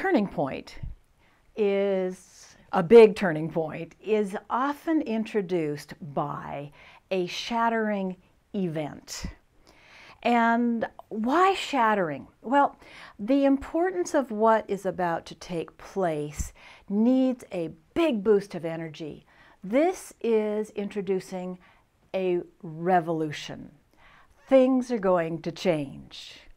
turning point is a big turning point is often introduced by a shattering event. And why shattering? Well, the importance of what is about to take place needs a big boost of energy. This is introducing a revolution. Things are going to change.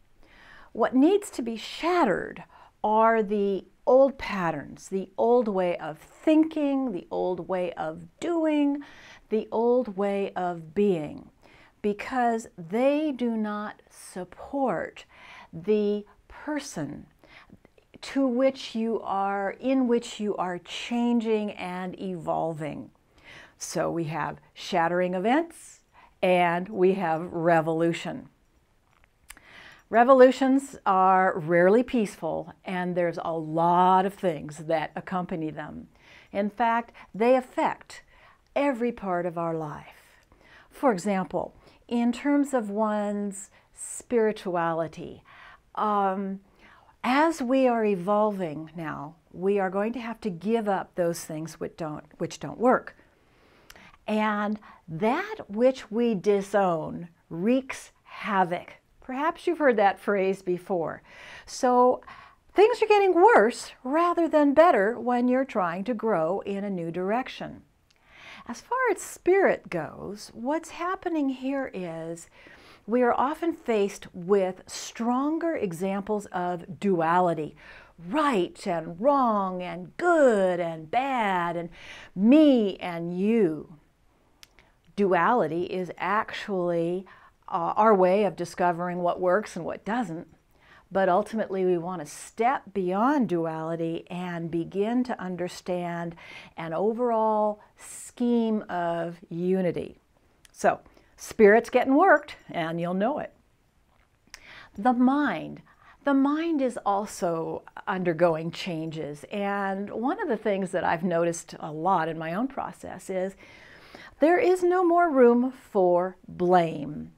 What needs to be shattered are the old patterns, the old way of thinking, the old way of doing, the old way of being, because they do not support the person to which you are, in which you are changing and evolving. So we have shattering events and we have revolution. Revolutions are rarely peaceful, and there's a lot of things that accompany them. In fact, they affect every part of our life. For example, in terms of one's spirituality, as we are evolving now, we are going to have to give up those things which don't work. And that which we disown wreaks havoc. Perhaps you've heard that phrase before. So things are getting worse rather than better when you're trying to grow in a new direction. As far as spirit goes, what's happening here is we are often faced with stronger examples of duality, right and wrong and good and bad and me and you. Duality is actually our way of discovering what works and what doesn't, but ultimately we want to step beyond duality and begin to understand an overall scheme of unity. So, spirit's getting worked, and you'll know it. The mind is also undergoing changes, and one of the things that I've noticed a lot in my own process is there is no more room for blame.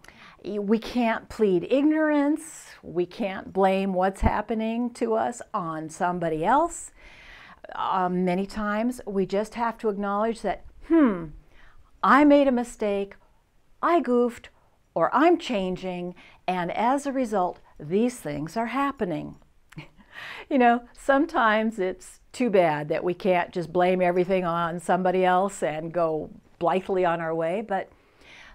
We can't plead ignorance. We can't blame what's happening to us on somebody else. Many times we just have to acknowledge that, I made a mistake, I goofed, or I'm changing, and as a result, these things are happening. You know, sometimes it's too bad that we can't just blame everything on somebody else and go blithely on our way, but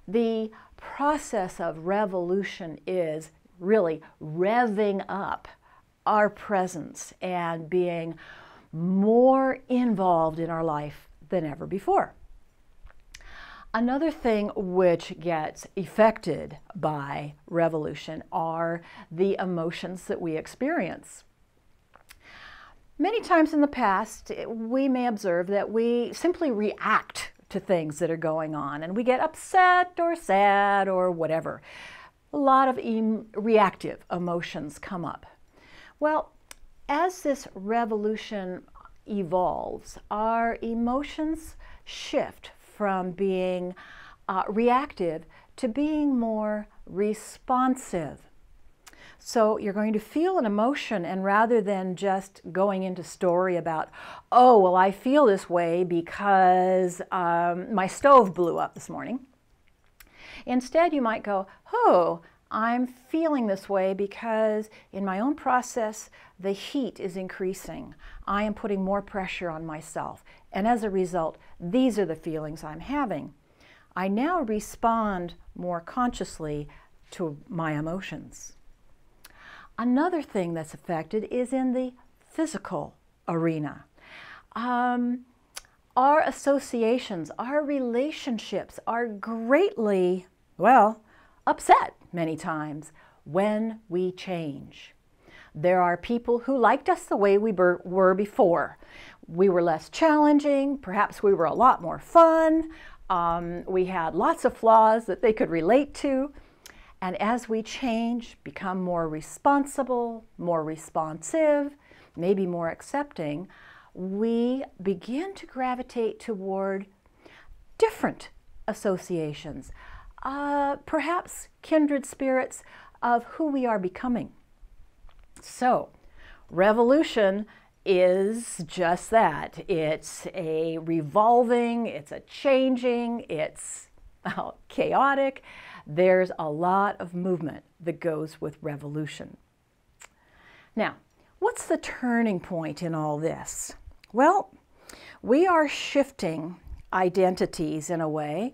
the process of revolution is really revving up our presence and being more involved in our life than ever before. Another thing which gets affected by revolution are the emotions that we experience. Many times in the past, we may observe that we simply react to things that are going on, and we get upset or sad or whatever. A lot of reactive emotions come up. Well, as this revolution evolves, our emotions shift from being reactive to being more responsive. So you're going to feel an emotion, and rather than just going into story about, oh, well, I feel this way because my stove blew up this morning. Instead, you might go, oh, I'm feeling this way because in my own process, the heat is increasing. I am putting more pressure on myself. And as a result, these are the feelings I'm having. I now respond more consciously to my emotions. Another thing that's affected is in the physical arena. Our associations, our relationships are greatly, well, upset many times when we change. There are people who liked us the way we were before. We were less challenging, perhaps we were a lot more fun, we had lots of flaws that they could relate to. And as we change, become more responsible, more responsive, maybe more accepting, we begin to gravitate toward different associations, perhaps kindred spirits of who we are becoming. So, revolution is just that. It's a revolving, it's a changing, it's chaotic. There's a lot of movement that goes with revolution. Now, what's the turning point in all this? Well, we are shifting identities in a way.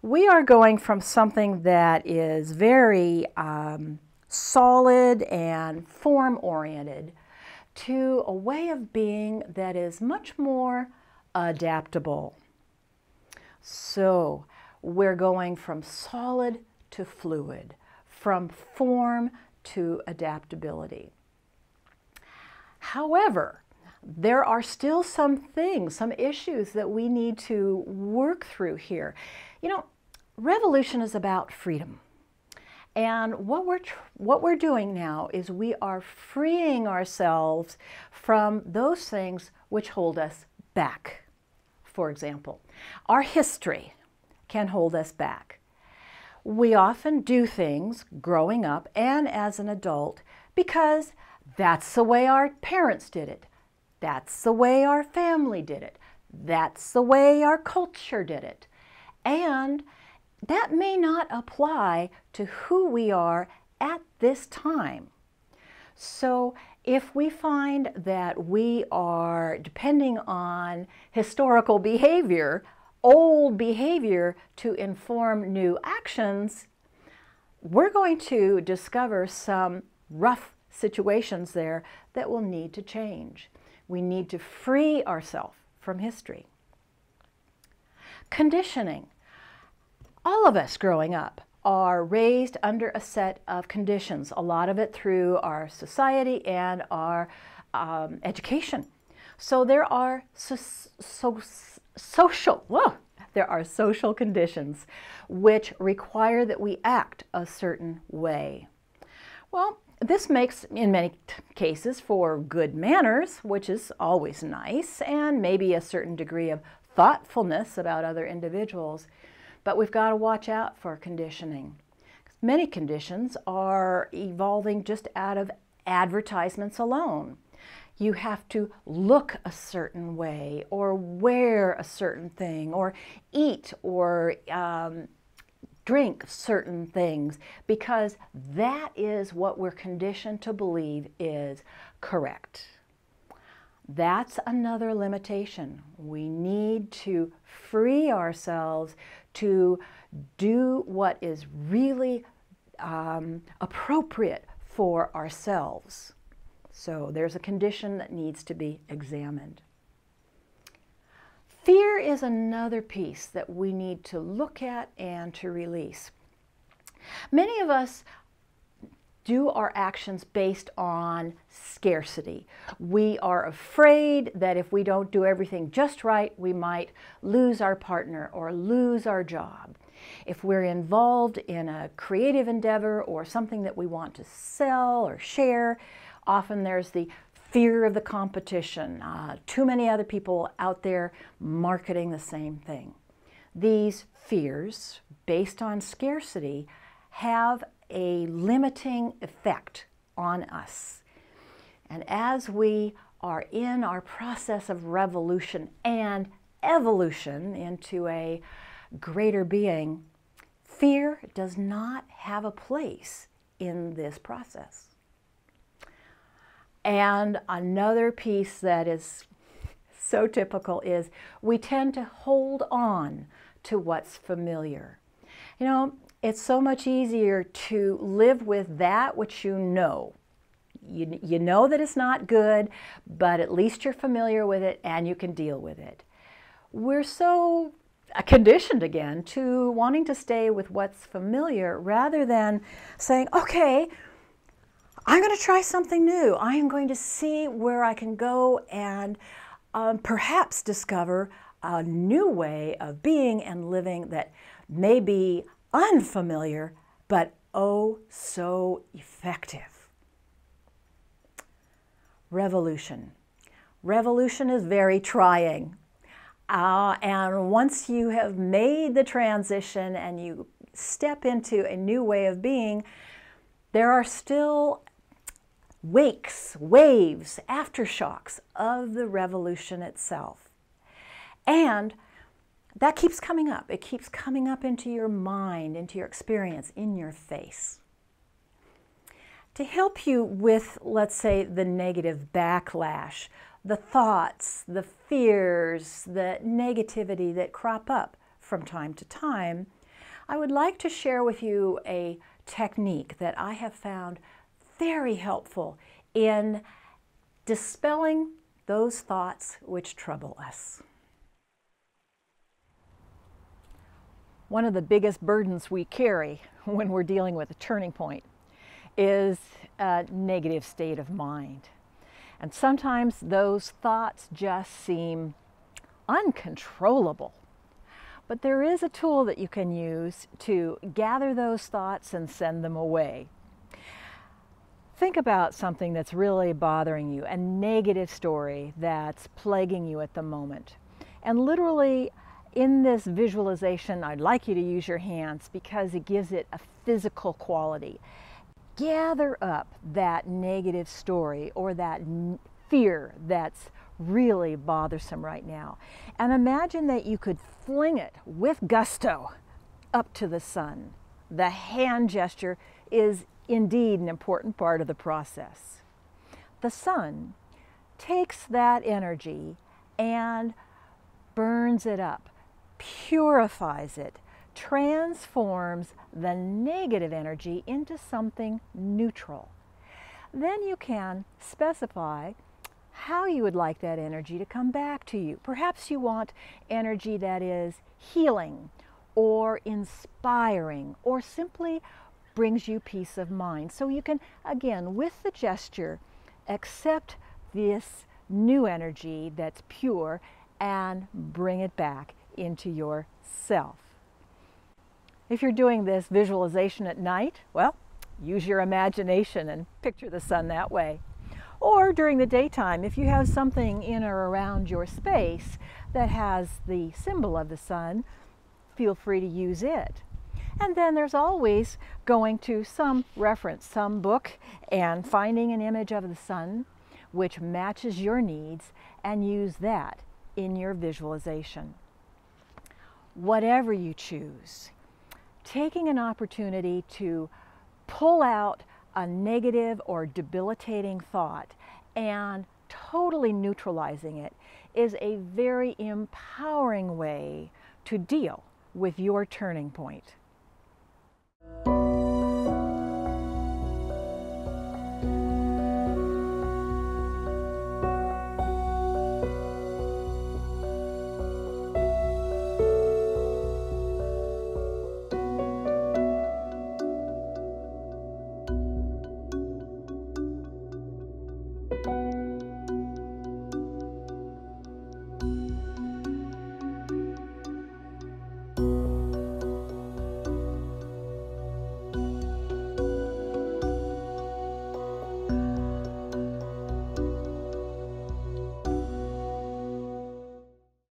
We are going from something that is very solid and form-oriented to a way of being that is much more adaptable. So we're going from solid to fluid, from form to adaptability. However, there are still some things, some issues that we need to work through here. You know, revolution is about freedom. And what we're doing now is we are freeing ourselves from those things which hold us back. For example, our history can hold us back. We often do things growing up and as an adult because that's the way our parents did it. That's the way our family did it. That's the way our culture did it. And that may not apply to who we are at this time. So if we find that we are depending on historical behavior, old behavior to inform new actions, we're going to discover some rough situations there that will need to change. We need to free ourselves from history. Conditioning. All of us growing up are raised under a set of conditions, a lot of it through our society and our education. So there are social conditions which require that we act a certain way. Well, this makes, in many cases, for good manners, which is always nice, and maybe a certain degree of thoughtfulness about other individuals. But we've got to watch out for conditioning. Many conditions are evolving just out of advertisements alone. You have to look a certain way, or wear a certain thing, or eat or drink certain things, because that is what we're conditioned to believe is correct. That's another limitation. We need to free ourselves to do what is really appropriate for ourselves. So there's a condition that needs to be examined. Fear is another piece that we need to look at and to release. Many of us do our actions based on scarcity. We are afraid that if we don't do everything just right, we might lose our partner or lose our job. If we're involved in a creative endeavor or something that we want to sell or share, often there's the fear of the competition, too many other people out there marketing the same thing. These fears, based on scarcity, have a limiting effect on us. And as we are in our process of revolution and evolution into a greater being, fear does not have a place in this process. And another piece that is so typical is we tend to hold on to what's familiar. You know, it's so much easier to live with that which you know. You know that it's not good, but at least you're familiar with it and you can deal with it. We're so conditioned again to wanting to stay with what's familiar rather than saying, okay, I'm going to try something new. I am going to see where I can go and perhaps discover a new way of being and living that may be unfamiliar, but oh so effective. Revolution. Revolution is very trying. And once you have made the transition and you step into a new way of being, there are still wakes, waves, aftershocks of the revolution itself. And that keeps coming up. It keeps coming up into your mind, into your experience, in your face. To help you with, let's say, the negative backlash, the thoughts, the fears, the negativity that crop up from time to time, I would like to share with you a technique that I have found very helpful in dispelling those thoughts which trouble us. One of the biggest burdens we carry when we're dealing with a turning point is a negative state of mind. And sometimes those thoughts just seem uncontrollable. But there is a tool that you can use to gather those thoughts and send them away. Think about something that's really bothering you, a negative story that's plaguing you at the moment. And literally, in this visualization, I'd like you to use your hands because it gives it a physical quality. Gather up that negative story or that fear that's really bothersome right now. And imagine that you could fling it with gusto up to the sun. The hand gesture is indeed an important part of the process. The sun takes that energy and burns it up, purifies it, transforms the negative energy into something neutral. Then you can specify how you would like that energy to come back to you. Perhaps you want energy that is healing or inspiring or simply brings you peace of mind. So you can, again, with the gesture, accept this new energy that's pure and bring it back into yourself. If you're doing this visualization at night, well, use your imagination and picture the sun that way. Or during the daytime, if you have something in or around your space that has the symbol of the sun, feel free to use it. And then there's always going to some reference, some book, and finding an image of the sun which matches your needs and use that in your visualization. Whatever you choose, taking an opportunity to pull out a negative or debilitating thought and totally neutralizing it is a very empowering way to deal with your turning point.